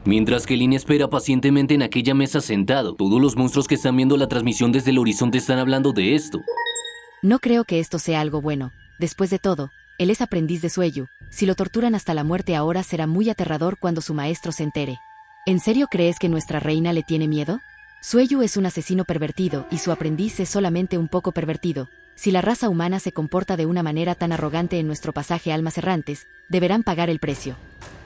Mientras que Lin espera pacientemente en aquella mesa sentado, todos los monstruos que están viendo la transmisión desde el horizonte están hablando de esto. No creo que esto sea algo bueno. Después de todo, él es aprendiz de Sueyu. Si lo torturan hasta la muerte ahora será muy aterrador cuando su maestro se entere. ¿En serio crees que nuestra reina le tiene miedo? Sueyu es un asesino pervertido y su aprendiz es solamente un poco pervertido. Si la raza humana se comporta de una manera tan arrogante en nuestro pasaje Almas Errantes, deberán pagar el precio.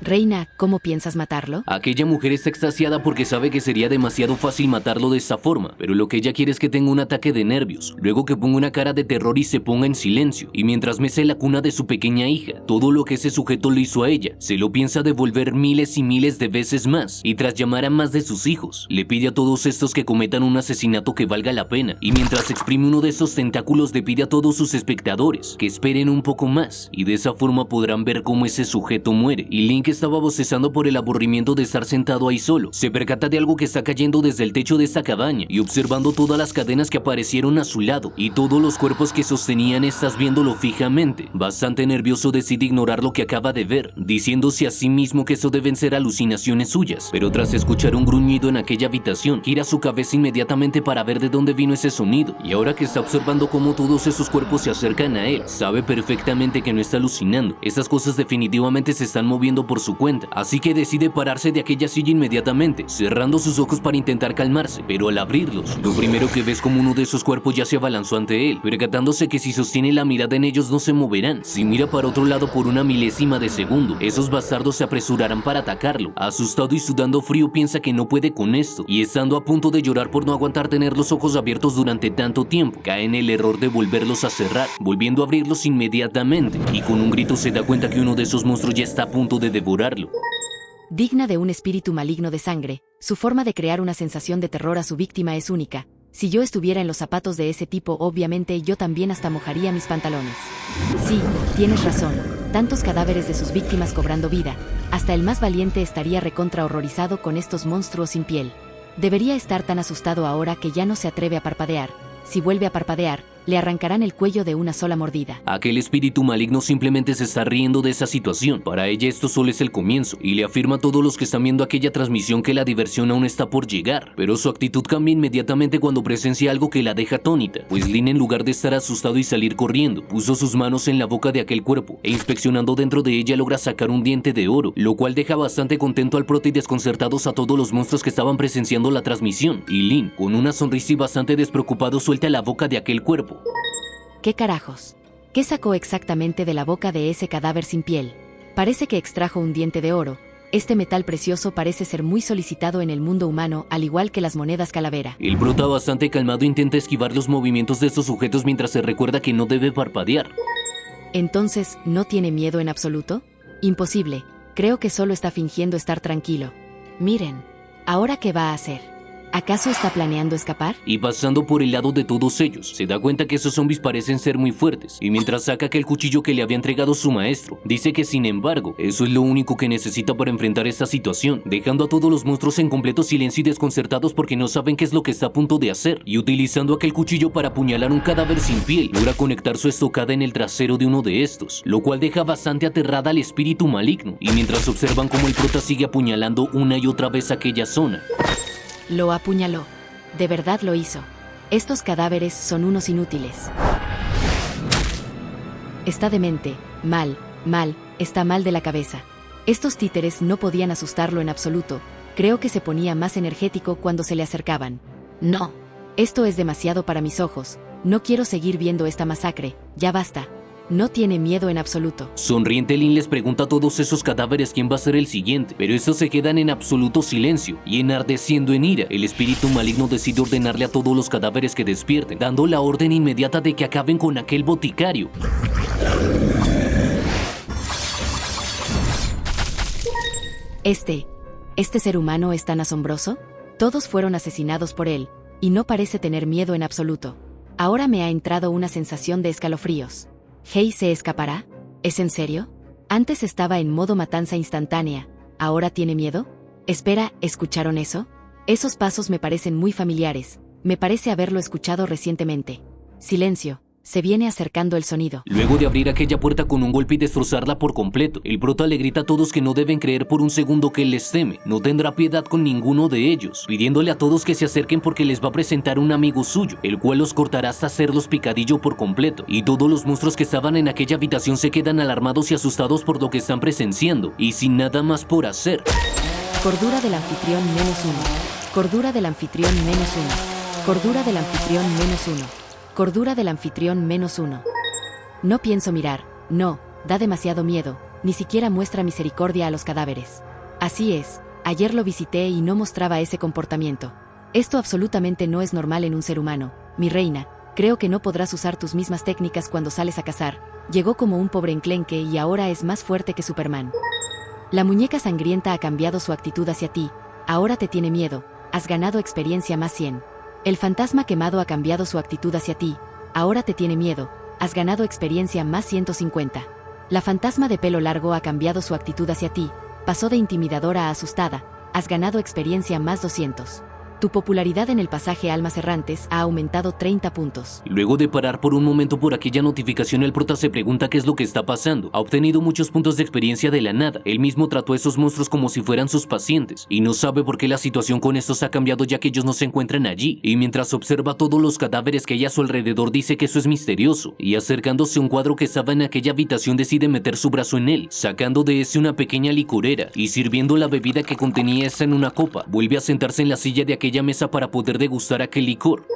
Reina, ¿cómo piensas matarlo? Aquella mujer está extasiada porque sabe que sería demasiado fácil matarlo de esta forma, pero lo que ella quiere es que tenga un ataque de nervios, luego que ponga una cara de terror y se ponga en silencio, y mientras mece en la cuna de su pequeña hija, todo lo que ese sujeto le hizo a ella, se lo piensa devolver miles y miles de veces más, y tras llamar a más de sus hijos, le pide a todos estos que cometan un asesinato que valga la pena, y mientras exprime uno de esos tentáculos le pide a todos sus espectadores que esperen un poco más, y de esa forma podrán ver cómo ese sujeto muere, y Link estaba bostezando por el aburrimiento de estar sentado ahí solo. Se percata de algo que está cayendo desde el techo de esta cabaña y observando todas las cadenas que aparecieron a su lado y todos los cuerpos que sostenían estas viéndolo fijamente. Bastante nervioso decide ignorar lo que acaba de ver, diciéndose a sí mismo que eso deben ser alucinaciones suyas, pero tras escuchar un gruñido en aquella habitación, gira su cabeza inmediatamente para ver de dónde vino ese sonido, y ahora que está observando cómo todos esos cuerpos se acercan a él, sabe perfectamente que no está alucinando. Esas cosas definitivamente se están moviendo por su cuenta, así que decide pararse de aquella silla inmediatamente, cerrando sus ojos para intentar calmarse, pero al abrirlos, lo primero que ve es como uno de esos cuerpos ya se abalanzó ante él, percatándose que si sostiene la mirada en ellos no se moverán. Si mira para otro lado por una milésima de segundo, esos bastardos se apresurarán para atacarlo. Asustado y sudando frío piensa que no puede con esto, y estando a punto de llorar por no aguantar tener los ojos abiertos durante tanto tiempo, cae en el error de volverlos a cerrar, volviendo a abrirlos inmediatamente, y con un grito se da cuenta que uno de esos monstruos ya está a punto de devorarlo. Digna de un espíritu maligno de sangre, su forma de crear una sensación de terror a su víctima es única. Si yo estuviera en los zapatos de ese tipo, obviamente yo también hasta mojaría mis pantalones. Sí, tienes razón, tantos cadáveres de sus víctimas cobrando vida, hasta el más valiente estaría recontra horrorizado con estos monstruos sin piel. Debería estar tan asustado ahora que ya no se atreve a parpadear. Si vuelve a parpadear, le arrancarán el cuello de una sola mordida. Aquel espíritu maligno simplemente se está riendo de esa situación. Para ella esto solo es el comienzo, y le afirma a todos los que están viendo aquella transmisión que la diversión aún está por llegar. Pero su actitud cambia inmediatamente cuando presencia algo que la deja atónita, pues Lin, en lugar de estar asustado y salir corriendo, puso sus manos en la boca de aquel cuerpo, e inspeccionando dentro de ella logra sacar un diente de oro, lo cual deja bastante contento al prota y desconcertados a todos los monstruos que estaban presenciando la transmisión, y Lin, con una sonrisa y bastante despreocupado, suelta la boca de aquel cuerpo. ¿Qué carajos? ¿Qué sacó exactamente de la boca de ese cadáver sin piel? Parece que extrajo un diente de oro. Este metal precioso parece ser muy solicitado en el mundo humano, al igual que las monedas calavera. El prota, bastante calmado, intenta esquivar los movimientos de estos sujetos mientras se recuerda que no debe parpadear. Entonces, ¿no tiene miedo en absoluto? Imposible. Creo que solo está fingiendo estar tranquilo. Miren. ¿Ahora qué va a hacer? ¿Acaso está planeando escapar? Y pasando por el lado de todos ellos, se da cuenta que esos zombies parecen ser muy fuertes, y mientras saca aquel cuchillo que le había entregado su maestro, dice que sin embargo, eso es lo único que necesita para enfrentar esta situación, dejando a todos los monstruos en completo silencio y desconcertados porque no saben qué es lo que está a punto de hacer, y utilizando aquel cuchillo para apuñalar un cadáver sin piel, logra conectar su estocada en el trasero de uno de estos, lo cual deja bastante aterrada al espíritu maligno, y mientras observan cómo el prota sigue apuñalando una y otra vez aquella zona. Lo apuñaló. De verdad lo hizo. Estos cadáveres son unos inútiles. Está demente, mal, está mal de la cabeza. Estos títeres no podían asustarlo en absoluto. Creo que se ponía más energético cuando se le acercaban. No. Esto es demasiado para mis ojos. No quiero seguir viendo esta masacre. Ya basta. No tiene miedo en absoluto. Sonriente, Lin les pregunta a todos esos cadáveres quién va a ser el siguiente, pero estos se quedan en absoluto silencio, y enardeciendo en ira, el espíritu maligno decide ordenarle a todos los cadáveres que despierten, dando la orden inmediata de que acaben con aquel boticario. Este ser humano es tan asombroso. Todos fueron asesinados por él, y no parece tener miedo en absoluto. Ahora me ha entrado una sensación de escalofríos. ¿Hei se escapará? ¿Es en serio? Antes estaba en modo matanza instantánea, ¿ahora tiene miedo? Espera, ¿escucharon eso? Esos pasos me parecen muy familiares, me parece haberlo escuchado recientemente. Silencio, Se viene acercando el sonido. Luego de abrir aquella puerta con un golpe y destrozarla por completo, el prota le grita a todos que no deben creer por un segundo que él les teme. No tendrá piedad con ninguno de ellos, pidiéndole a todos que se acerquen porque les va a presentar un amigo suyo, el cual los cortará hasta hacerlos picadillo por completo. Y todos los monstruos que estaban en aquella habitación se quedan alarmados y asustados por lo que están presenciando, y sin nada más por hacer. Cordura del anfitrión -1. Cordura del anfitrión -1. Cordura del anfitrión -1. Cordura del anfitrión -1. No pienso mirar, no, da demasiado miedo, ni siquiera muestra misericordia a los cadáveres. Así es, ayer lo visité y no mostraba ese comportamiento. Esto absolutamente no es normal en un ser humano, mi reina, creo que no podrás usar tus mismas técnicas cuando sales a cazar. Llegó como un pobre enclenque y ahora es más fuerte que Superman. La muñeca sangrienta ha cambiado su actitud hacia ti, ahora te tiene miedo, has ganado experiencia +100. El fantasma quemado ha cambiado su actitud hacia ti, ahora te tiene miedo, has ganado experiencia +150. La fantasma de pelo largo ha cambiado su actitud hacia ti, pasó de intimidadora a asustada, has ganado experiencia +200. Tu popularidad en el pasaje Almas Errantes ha aumentado 30 puntos. Luego de parar por un momento por aquella notificación, el prota se pregunta qué es lo que está pasando. Ha obtenido muchos puntos de experiencia de la nada. Él mismo trató a esos monstruos como si fueran sus pacientes, y no sabe por qué la situación con estos ha cambiado ya que ellos no se encuentran allí. Y mientras observa todos los cadáveres que hay a su alrededor, dice que eso es misterioso, y acercándose a un cuadro que estaba en aquella habitación decide meter su brazo en él, sacando de ese una pequeña licorera, y sirviendo la bebida que contenía esa en una copa, vuelve a sentarse en la silla de aquella mesa para poder degustar aquel licor.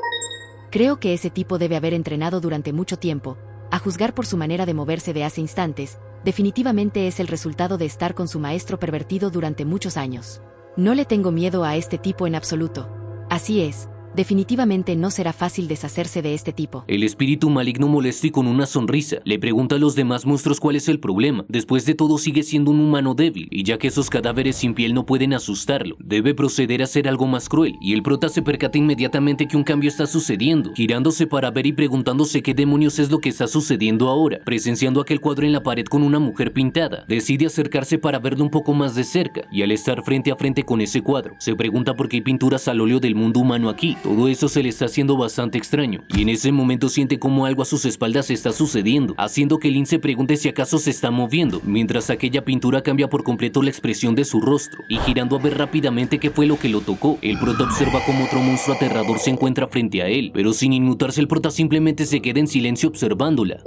Creo que ese tipo debe haber entrenado durante mucho tiempo, a juzgar por su manera de moverse de hace instantes, definitivamente es el resultado de estar con su maestro pervertido durante muchos años. No le tengo miedo a este tipo en absoluto. Así es, definitivamente no será fácil deshacerse de este tipo. El espíritu maligno molesto y con una sonrisa le pregunta a los demás monstruos cuál es el problema. Después de todo sigue siendo un humano débil, y ya que esos cadáveres sin piel no pueden asustarlo, debe proceder a hacer algo más cruel, y el prota se percata inmediatamente que un cambio está sucediendo, girándose para ver y preguntándose qué demonios es lo que está sucediendo ahora. Presenciando aquel cuadro en la pared con una mujer pintada, decide acercarse para verlo un poco más de cerca, y al estar frente a frente con ese cuadro, se pregunta por qué hay pinturas al óleo del mundo humano aquí. Todo eso se le está haciendo bastante extraño, y en ese momento siente como algo a sus espaldas está sucediendo, haciendo que Lynn se pregunte si acaso se está moviendo, mientras aquella pintura cambia por completo la expresión de su rostro, y girando a ver rápidamente qué fue lo que lo tocó, el prota observa como otro monstruo aterrador se encuentra frente a él, pero sin inmutarse el prota simplemente se queda en silencio observándola.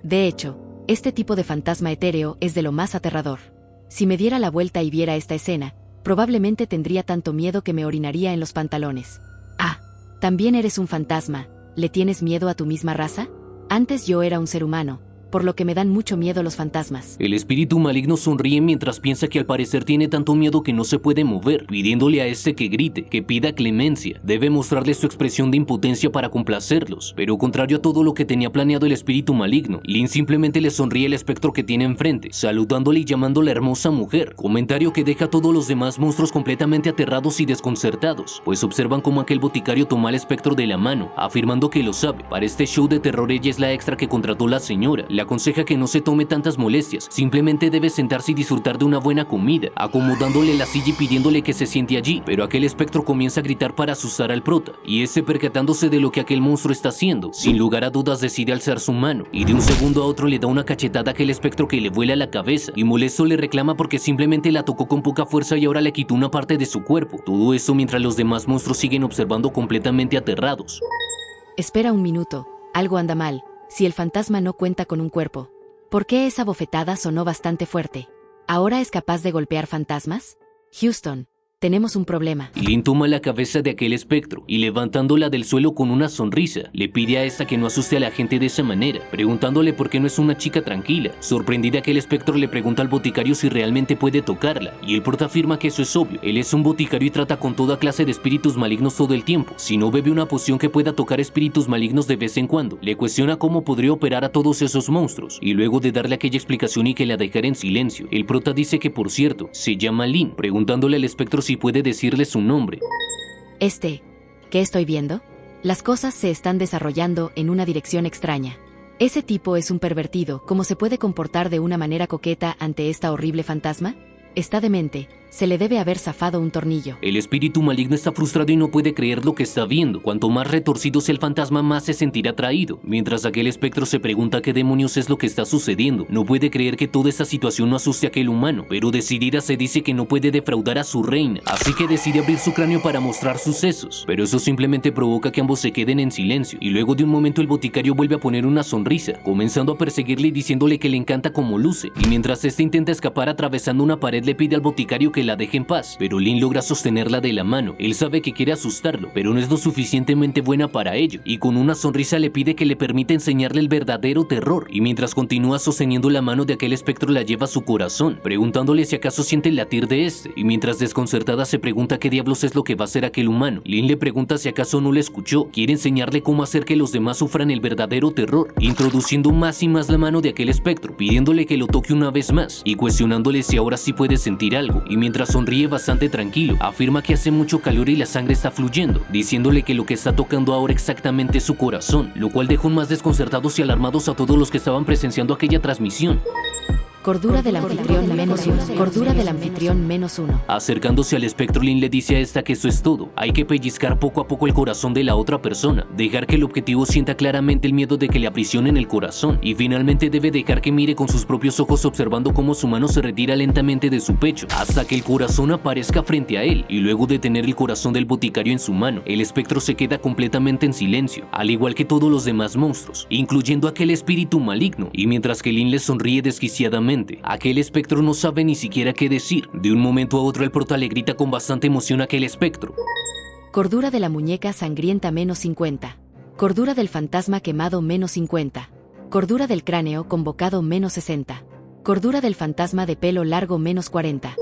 De hecho, este tipo de fantasma etéreo es de lo más aterrador. Si me diera la vuelta y viera esta escena, probablemente tendría tanto miedo que me orinaría en los pantalones. Ah, también eres un fantasma, ¿le tienes miedo a tu misma raza? Antes yo era un ser humano, por lo que me dan mucho miedo los fantasmas. El espíritu maligno sonríe mientras piensa que al parecer tiene tanto miedo que no se puede mover, pidiéndole a este que grite, que pida clemencia. Debe mostrarle su expresión de impotencia para complacerlos, pero contrario a todo lo que tenía planeado el espíritu maligno, Lynn simplemente le sonríe al espectro que tiene enfrente, saludándole y llamándola hermosa mujer, comentario que deja a todos los demás monstruos completamente aterrados y desconcertados, pues observan como aquel boticario toma al espectro de la mano, afirmando que lo sabe. Para este show de terror ella es la extra que contrató la señora. Le aconseja que no se tome tantas molestias, simplemente debe sentarse y disfrutar de una buena comida, acomodándole la silla y pidiéndole que se siente allí, pero aquel espectro comienza a gritar para asustar al prota, y ese percatándose de lo que aquel monstruo está haciendo, sin lugar a dudas decide alzar su mano, y de un segundo a otro le da una cachetada a aquel espectro que le vuela la cabeza, y molesto le reclama porque simplemente la tocó con poca fuerza y ahora le quitó una parte de su cuerpo, todo eso mientras los demás monstruos siguen observando completamente aterrados. Espera un minuto, algo anda mal. Si el fantasma no cuenta con un cuerpo, ¿por qué esa bofetada sonó bastante fuerte? ¿Ahora es capaz de golpear fantasmas? Houston, tenemos un problema. Lynn toma la cabeza de aquel espectro y levantándola del suelo con una sonrisa, le pide a esta que no asuste a la gente de esa manera, preguntándole por qué no es una chica tranquila. Sorprendida, aquel espectro le pregunta al boticario si realmente puede tocarla, y el prota afirma que eso es obvio. Él es un boticario y trata con toda clase de espíritus malignos todo el tiempo. Si no bebe una poción que pueda tocar espíritus malignos de vez en cuando, le cuestiona cómo podría operar a todos esos monstruos, y luego de darle aquella explicación y que la dejara en silencio, el prota dice que por cierto, se llama Lynn, preguntándole al espectro si puede decirle su nombre. ¿Qué estoy viendo? Las cosas se están desarrollando en una dirección extraña. ¿Ese tipo es un pervertido? ¿Cómo se puede comportar de una manera coqueta ante esta horrible fantasma? Está demente, Se le debe haber zafado un tornillo. El espíritu maligno está frustrado y no puede creer lo que está viendo. Cuanto más retorcido sea el fantasma, más se sentirá atraído. Mientras aquel espectro se pregunta qué demonios es lo que está sucediendo. No puede creer que toda esta situación no asuste a aquel humano, pero decidida se dice que no puede defraudar a su reina. Así que decide abrir su cráneo para mostrar sus sesos. Pero eso simplemente provoca que ambos se queden en silencio. Y luego de un momento el boticario vuelve a poner una sonrisa, comenzando a perseguirle y diciéndole que le encanta como luce. Y mientras este intenta escapar atravesando una pared, le pide al boticario que la deje en paz, pero Lynn logra sostenerla de la mano. Él sabe que quiere asustarlo, pero no es lo suficientemente buena para ello, y con una sonrisa le pide que le permita enseñarle el verdadero terror, y mientras continúa sosteniendo la mano de aquel espectro la lleva a su corazón, preguntándole si acaso siente el latir de este, y mientras desconcertada se pregunta qué diablos es lo que va a hacer aquel humano, Lynn le pregunta si acaso no le escuchó, quiere enseñarle cómo hacer que los demás sufran el verdadero terror, introduciendo más y más la mano de aquel espectro, pidiéndole que lo toque una vez más, y cuestionándole si ahora sí puede sentir algo, y mientras sonríe bastante tranquilo, afirma que hace mucho calor y la sangre está fluyendo, diciéndole que lo que está tocando ahora exactamente es su corazón, lo cual dejó más desconcertados y alarmados a todos los que estaban presenciando aquella transmisión. Cordura del anfitrión menos 1. Cordura del anfitrión menos 1. Acercándose al espectro, Lynn le dice a esta que eso es todo. Hay que pellizcar poco a poco el corazón de la otra persona, dejar que el objetivo sienta claramente el miedo de que le aprisionen el corazón, y finalmente debe dejar que mire con sus propios ojos observando cómo su mano se retira lentamente de su pecho, hasta que el corazón aparezca frente a él, y luego de tener el corazón del boticario en su mano, el espectro se queda completamente en silencio, al igual que todos los demás monstruos, incluyendo aquel espíritu maligno, y mientras que Lynn le sonríe desquiciadamente, aquel espectro no sabe ni siquiera qué decir. De un momento a otro el prota le grita con bastante emoción a aquel espectro. Cordura de la muñeca sangrienta menos 50. Cordura del fantasma quemado menos 50. Cordura del cráneo convocado menos 60. Cordura del fantasma de pelo largo menos 40.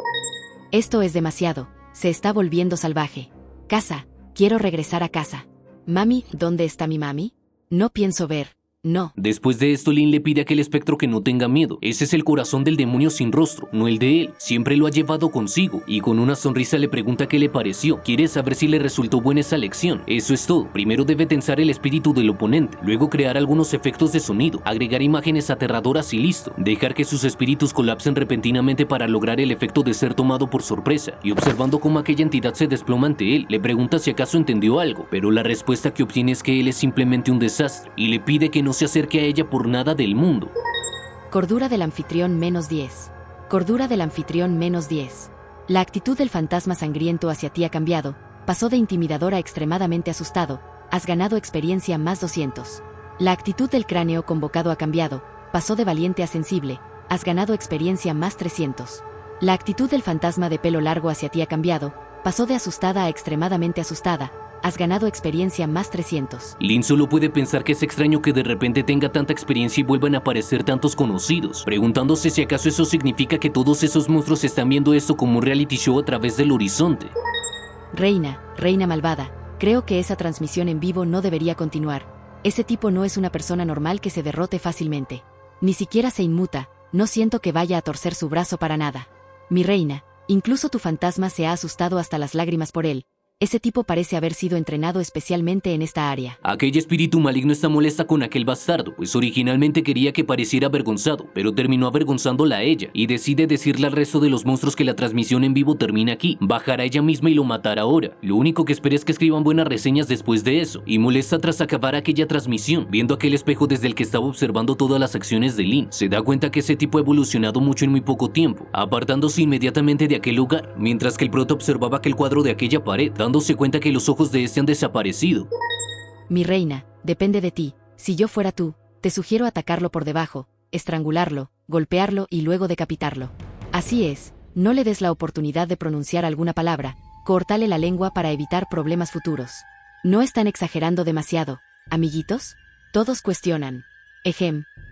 Esto es demasiado, se está volviendo salvaje. Casa, quiero regresar a casa. Mami, ¿dónde está mi mami? No pienso ver. No. Después de esto, Lynn le pide a aquel espectro que no tenga miedo. Ese es el corazón del demonio sin rostro, no el de él. Siempre lo ha llevado consigo. Y con una sonrisa le pregunta qué le pareció. Quiere saber si le resultó buena esa lección. Eso es todo. Primero debe tensar el espíritu del oponente. Luego crear algunos efectos de sonido. Agregar imágenes aterradoras y listo. Dejar que sus espíritus colapsen repentinamente para lograr el efecto de ser tomado por sorpresa. Y observando cómo aquella entidad se desploma ante él, le pregunta si acaso entendió algo. Pero la respuesta que obtiene es que él es simplemente un desastre. Y le pide que no se acerque a ella por nada del mundo. Cordura del anfitrión menos 10. Cordura del anfitrión menos 10. La actitud del fantasma sangriento hacia ti ha cambiado, pasó de intimidador a extremadamente asustado, has ganado experiencia más 200. La actitud del cráneo convocado ha cambiado, pasó de valiente a sensible, has ganado experiencia más 300. La actitud del fantasma de pelo largo hacia ti ha cambiado, pasó de asustada a extremadamente asustada, has ganado experiencia más 300. Lynn solo puede pensar que es extraño que de repente tenga tanta experiencia y vuelvan a aparecer tantos conocidos, preguntándose si acaso eso significa que todos esos monstruos están viendo esto como un reality show a través del horizonte. Reina, reina malvada, creo que esa transmisión en vivo no debería continuar. Ese tipo no es una persona normal que se derrote fácilmente. Ni siquiera se inmuta, no siento que vaya a torcer su brazo para nada. Mi reina, incluso tu fantasma se ha asustado hasta las lágrimas por él. Ese tipo parece haber sido entrenado especialmente en esta área. Aquel espíritu maligno está molesta con aquel bastardo, pues originalmente quería que pareciera avergonzado, pero terminó avergonzándola a ella, y decide decirle al resto de los monstruos que la transmisión en vivo termina aquí, bajará ella misma y lo matará ahora. Lo único que espera es que escriban buenas reseñas después de eso, y molesta tras acabar aquella transmisión, viendo aquel espejo desde el que estaba observando todas las acciones de Lynn. Se da cuenta que ese tipo ha evolucionado mucho en muy poco tiempo, apartándose inmediatamente de aquel lugar, mientras que el prota observaba aquel cuadro de aquella pared, dándose cuenta que los ojos de este han desaparecido. Mi reina, depende de ti. Si yo fuera tú, te sugiero atacarlo por debajo, estrangularlo, golpearlo y luego decapitarlo. Así es, no le des la oportunidad de pronunciar alguna palabra, cortale la lengua para evitar problemas futuros. ¿No están exagerando demasiado, amiguitos? Todos cuestionan.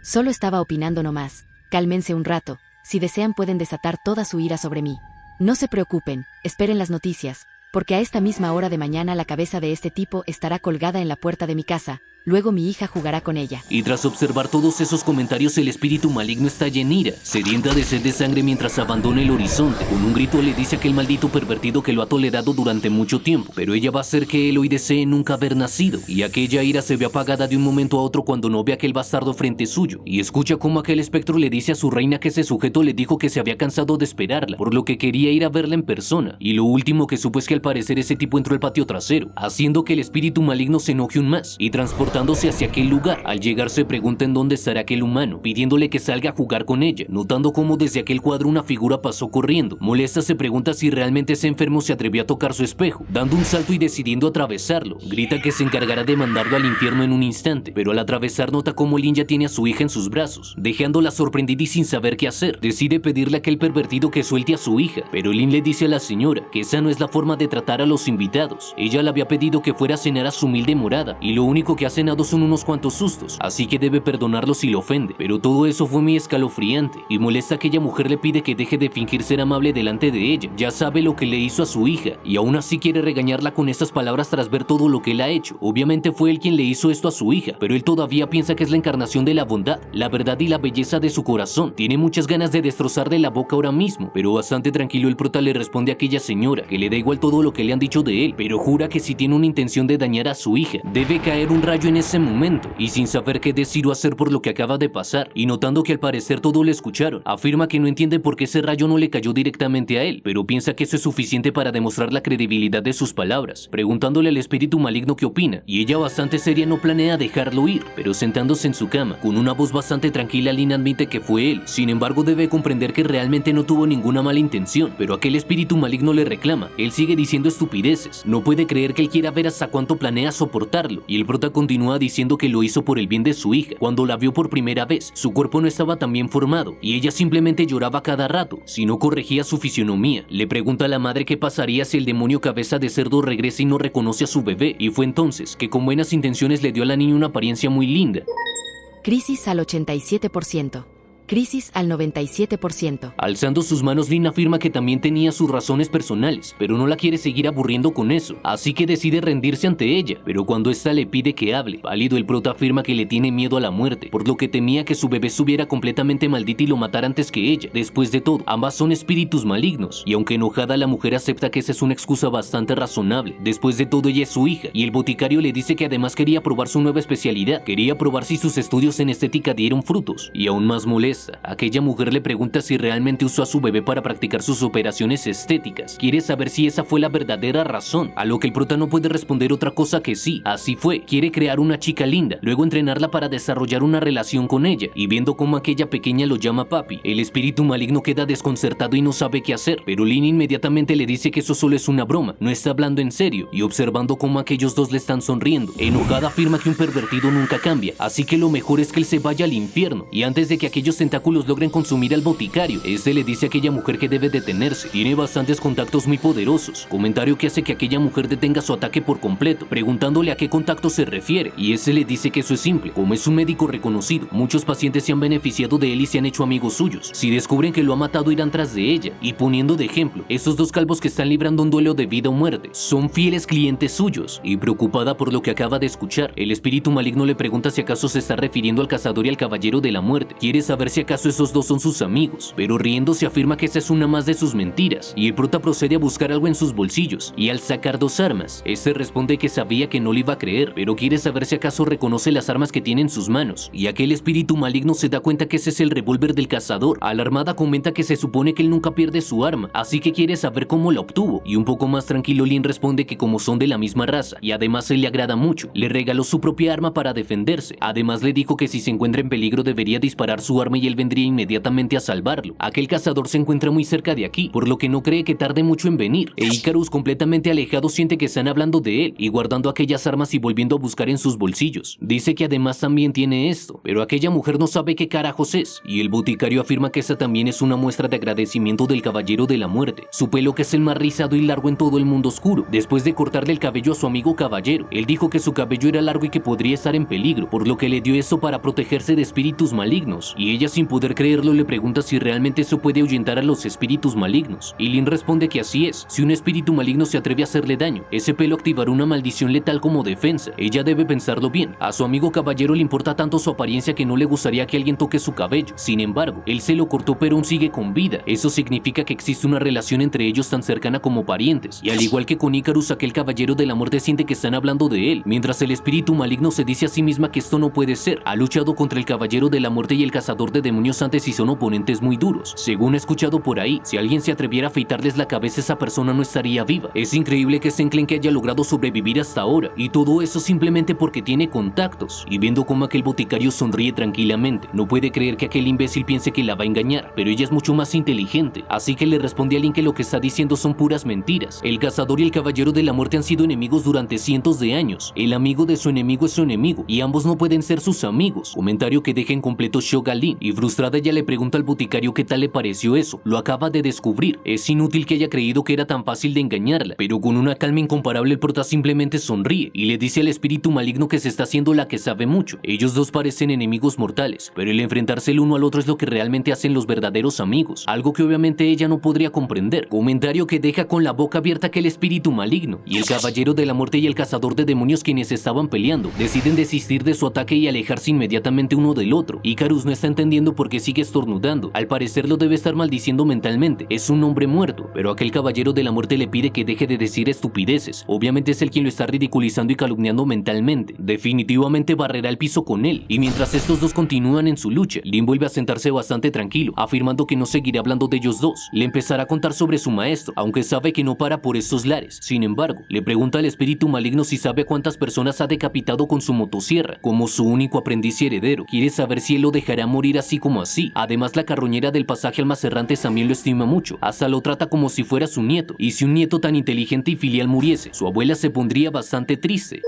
Solo estaba opinando nomás. Cálmense un rato, si desean pueden desatar toda su ira sobre mí. No se preocupen, esperen las noticias, porque a esta misma hora de mañana la cabeza de este tipo estará colgada en la puerta de mi casa, luego mi hija jugará con ella. Y tras observar todos esos comentarios, el espíritu maligno estalla en ira, sedienta de sed de sangre mientras abandona el horizonte. Con un grito le dice a aquel maldito pervertido que lo ha tolerado durante mucho tiempo, pero ella va a hacer que él hoy desee nunca haber nacido. Y aquella ira se ve apagada de un momento a otro cuando no ve a aquel bastardo frente suyo, y escucha como aquel espectro le dice a su reina que ese sujeto le dijo que se había cansado de esperarla, por lo que quería ir a verla en persona. Y lo último que supo es que al parecer ese tipo entró al patio trasero, haciendo que el espíritu maligno se enoje aún más, y transportándose hacia aquel lugar. Al llegar se pregunta en dónde estará aquel humano, pidiéndole que salga a jugar con ella, notando cómo desde aquel cuadro una figura pasó corriendo. Molesta se pregunta si realmente ese enfermo se atrevió a tocar su espejo, dando un salto y decidiendo atravesarlo. Grita que se encargará de mandarlo al infierno en un instante, pero al atravesar nota cómo Lin ya tiene a su hija en sus brazos, dejándola sorprendida y sin saber qué hacer. Decide pedirle a aquel pervertido que suelte a su hija, pero Lin le dice a la señora que esa no es la forma de tratar a los invitados. Ella le había pedido que fuera a cenar a su humilde morada, y lo único que ha cenado son unos cuantos sustos, así que debe perdonarlo si lo ofende. Pero todo eso fue muy escalofriante, y molesta que aquella mujer le pide que deje de fingir ser amable delante de ella. Ya sabe lo que le hizo a su hija, y aún así quiere regañarla con estas palabras tras ver todo lo que él ha hecho. Obviamente fue él quien le hizo esto a su hija, pero él todavía piensa que es la encarnación de la bondad, la verdad y la belleza de su corazón. Tiene muchas ganas de destrozarle la boca ahora mismo, pero bastante tranquilo el prota le responde a aquella señora que le da igual todo lo que le han dicho de él, pero jura que si tiene una intención de dañar a su hija, debe caer un rayo en ese momento. Y sin saber qué decir o hacer por lo que acaba de pasar, y notando que al parecer todo lo escucharon, afirma que no entiende por qué ese rayo no le cayó directamente a él, pero piensa que eso es suficiente para demostrar la credibilidad de sus palabras, preguntándole al espíritu maligno qué opina, y ella bastante seria no planea dejarlo ir, pero sentándose en su cama, con una voz bastante tranquila, Lin admite que fue él. Sin embargo, debe comprender que realmente no tuvo ninguna mala intención, pero aquel espíritu maligno le reclama. Él sigue diciendo estupideces, no puede creer que él quiera ver hasta cuánto planea soportarlo, y el prota continúa diciendo que lo hizo por el bien de su hija. Cuando la vio por primera vez, su cuerpo no estaba tan bien formado, y ella simplemente lloraba cada rato, si no corregía su fisionomía. Le pregunta a la madre qué pasaría si el demonio cabeza de cerdo regresa y no reconoce a su bebé, y fue entonces que con buenas intenciones le dio a la niña una apariencia muy linda. Crisis al 87%. Crisis al 97%. Alzando sus manos, Lin afirma que también tenía sus razones personales, pero no la quiere seguir aburriendo con eso, así que decide rendirse ante ella. Pero cuando ésta le pide que hable, pálido, el prota afirma que le tiene miedo a la muerte, por lo que temía que su bebé estuviera completamente maldita y lo matara antes que ella. Después de todo, ambas son espíritus malignos, y aunque enojada, la mujer acepta que esa es una excusa bastante razonable. Después de todo, ella es su hija, y el boticario le dice que además quería probar su nueva especialidad, quería probar si sus estudios en estética dieron frutos, y aún más molesta, aquella mujer le pregunta si realmente usó a su bebé para practicar sus operaciones estéticas. Quiere saber si esa fue la verdadera razón, a lo que el prota no puede responder otra cosa que sí, así fue. Quiere crear una chica linda, luego entrenarla para desarrollar una relación con ella, y viendo cómo aquella pequeña lo llama papi, el espíritu maligno queda desconcertado y no sabe qué hacer, pero Lin inmediatamente le dice que eso solo es una broma, no está hablando en serio, y observando cómo aquellos dos le están sonriendo, enojada afirma que un pervertido nunca cambia, así que lo mejor es que él se vaya al infierno. Y antes de que aquellos tentáculos logren consumir al boticario, este le dice a aquella mujer que debe detenerse, tiene bastantes contactos muy poderosos, comentario que hace que aquella mujer detenga su ataque por completo, preguntándole a qué contacto se refiere, y este le dice que eso es simple, como es un médico reconocido, muchos pacientes se han beneficiado de él y se han hecho amigos suyos. Si descubren que lo ha matado, irán tras de ella, y poniendo de ejemplo, estos dos calvos que están librando un duelo de vida o muerte, son fieles clientes suyos. Y preocupada por lo que acaba de escuchar, el espíritu maligno le pregunta si acaso se está refiriendo al cazador y al caballero de la muerte, quiere saber si acaso esos dos son sus amigos, pero riéndose afirma que esa es una más de sus mentiras, y el prota procede a buscar algo en sus bolsillos, y al sacar dos armas, este responde que sabía que no le iba a creer, pero quiere saber si acaso reconoce las armas que tiene en sus manos, y aquel espíritu maligno se da cuenta que ese es el revólver del cazador. Alarmada comenta que se supone que él nunca pierde su arma, así que quiere saber cómo la obtuvo, y un poco más tranquilo Lin responde que como son de la misma raza, y además él le agrada mucho, le regaló su propia arma para defenderse. Además le dijo que si se encuentra en peligro debería disparar su arma y él vendría inmediatamente a salvarlo. Aquel cazador se encuentra muy cerca de aquí, por lo que no cree que tarde mucho en venir, e Icarus, completamente alejado, siente que están hablando de él, y guardando aquellas armas y volviendo a buscar en sus bolsillos. Dice que además también tiene esto, pero aquella mujer no sabe qué carajos es, y el boticario afirma que esa también es una muestra de agradecimiento del caballero de la muerte. Su pelo, que es el más rizado y largo en todo el mundo oscuro, después de cortarle el cabello a su amigo caballero. Él dijo que su cabello era largo y que podría estar en peligro, por lo que le dio eso para protegerse de espíritus malignos, y ella sin poder creerlo le pregunta si realmente eso puede ahuyentar a los espíritus malignos, y Lin responde que así es. Si un espíritu maligno se atreve a hacerle daño, ese pelo activará una maldición letal como defensa. Ella debe pensarlo bien. A su amigo caballero le importa tanto su apariencia que no le gustaría que alguien toque su cabello. Sin embargo, él se lo cortó pero aún sigue con vida. Eso significa que existe una relación entre ellos tan cercana como parientes. Y al igual que con Icarus, aquel caballero de la muerte siente que están hablando de él, mientras el espíritu maligno se dice a sí misma que esto no puede ser. Ha luchado contra el caballero de la muerte y el cazador de demonios antes y son oponentes muy duros. Según he escuchado por ahí, si alguien se atreviera a afeitarles la cabeza, esa persona no estaría viva. Es increíble que Senklenque haya logrado sobrevivir hasta ahora, y todo eso simplemente porque tiene contactos. Y viendo cómo aquel boticario sonríe tranquilamente, no puede creer que aquel imbécil piense que la va a engañar, pero ella es mucho más inteligente, así que le responde a Lin que lo que está diciendo son puras mentiras. El cazador y el caballero de la muerte han sido enemigos durante cientos de años. El amigo de su enemigo es su enemigo, y ambos no pueden ser sus amigos. Comentario que deja en completo shock a Lin, y frustrada ella le pregunta al boticario qué tal le pareció eso. Lo acaba de descubrir. Es inútil que haya creído que era tan fácil de engañarla, pero con una calma incomparable el prota simplemente sonríe y le dice al espíritu maligno que se está haciendo la que sabe mucho. Ellos dos parecen enemigos mortales, pero el enfrentarse el uno al otro es lo que realmente hacen los verdaderos amigos, algo que obviamente ella no podría comprender. Comentario que deja con la boca abierta aquel espíritu maligno, y el caballero de la muerte y el cazador de demonios, quienes estaban peleando, deciden desistir de su ataque y alejarse inmediatamente uno del otro. Icarus no está entendiendo por qué sigue estornudando. Al parecer lo debe estar maldiciendo mentalmente. Es un hombre muerto, pero aquel caballero de la muerte le pide que deje de decir estupideces. Obviamente es él quien lo está ridiculizando y calumniando mentalmente. Definitivamente barrerá el piso con él, y mientras estos dos continúan en su lucha, Lin vuelve a sentarse bastante tranquilo, afirmando que no seguirá hablando de ellos dos. Le empezará a contar sobre su maestro, aunque sabe que no para por estos lares. Sin embargo, le pregunta al espíritu maligno si sabe cuántas personas ha decapitado con su motosierra, como su único aprendiz y heredero. Quiere saber si él lo dejará morir así como así. Además, la carroñera del pasaje Almacerrantes también lo estima mucho, hasta lo trata como si fuera su nieto, y si un nieto tan inteligente y filial muriese, su abuela se pondría bastante triste.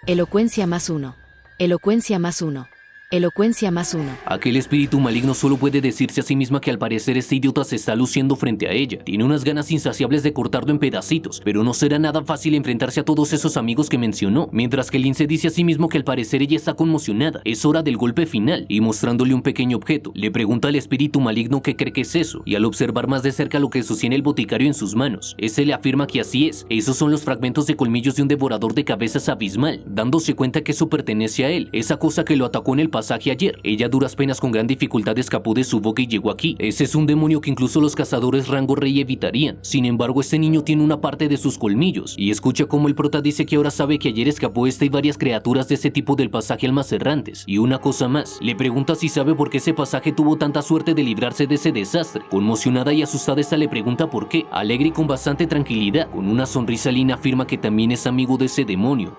Elocuencia más 1. Elocuencia más 1. Elocuencia más 1. Aquel espíritu maligno solo puede decirse a sí misma que al parecer este idiota se está luciendo frente a ella. Tiene unas ganas insaciables de cortarlo en pedacitos, pero no será nada fácil enfrentarse a todos esos amigos que mencionó. Mientras que Lin se dice a sí mismo que al parecer ella está conmocionada. Es hora del golpe final, y mostrándole un pequeño objeto, le pregunta al espíritu maligno qué cree que es eso, y al observar más de cerca lo que sostiene el boticario en sus manos, ese le afirma que así es. Esos son los fragmentos de colmillos de un devorador de cabezas abismal, dándose cuenta que eso pertenece a él, esa cosa que lo atacó en el pasaje ayer. Ella a duras penas con gran dificultad escapó de su boca y llegó aquí. Ese es un demonio que incluso los cazadores rango rey evitarían. Sin embargo, este niño tiene una parte de sus colmillos, y escucha como el prota dice que ahora sabe que ayer escapó esta y varias criaturas de ese tipo del pasaje Almacerrantes. Y una cosa más, le pregunta si sabe por qué ese pasaje tuvo tanta suerte de librarse de ese desastre. Conmocionada y asustada, esta le pregunta por qué. Alegre y con bastante tranquilidad, con una sonrisa, Lin afirma que también es amigo de ese demonio.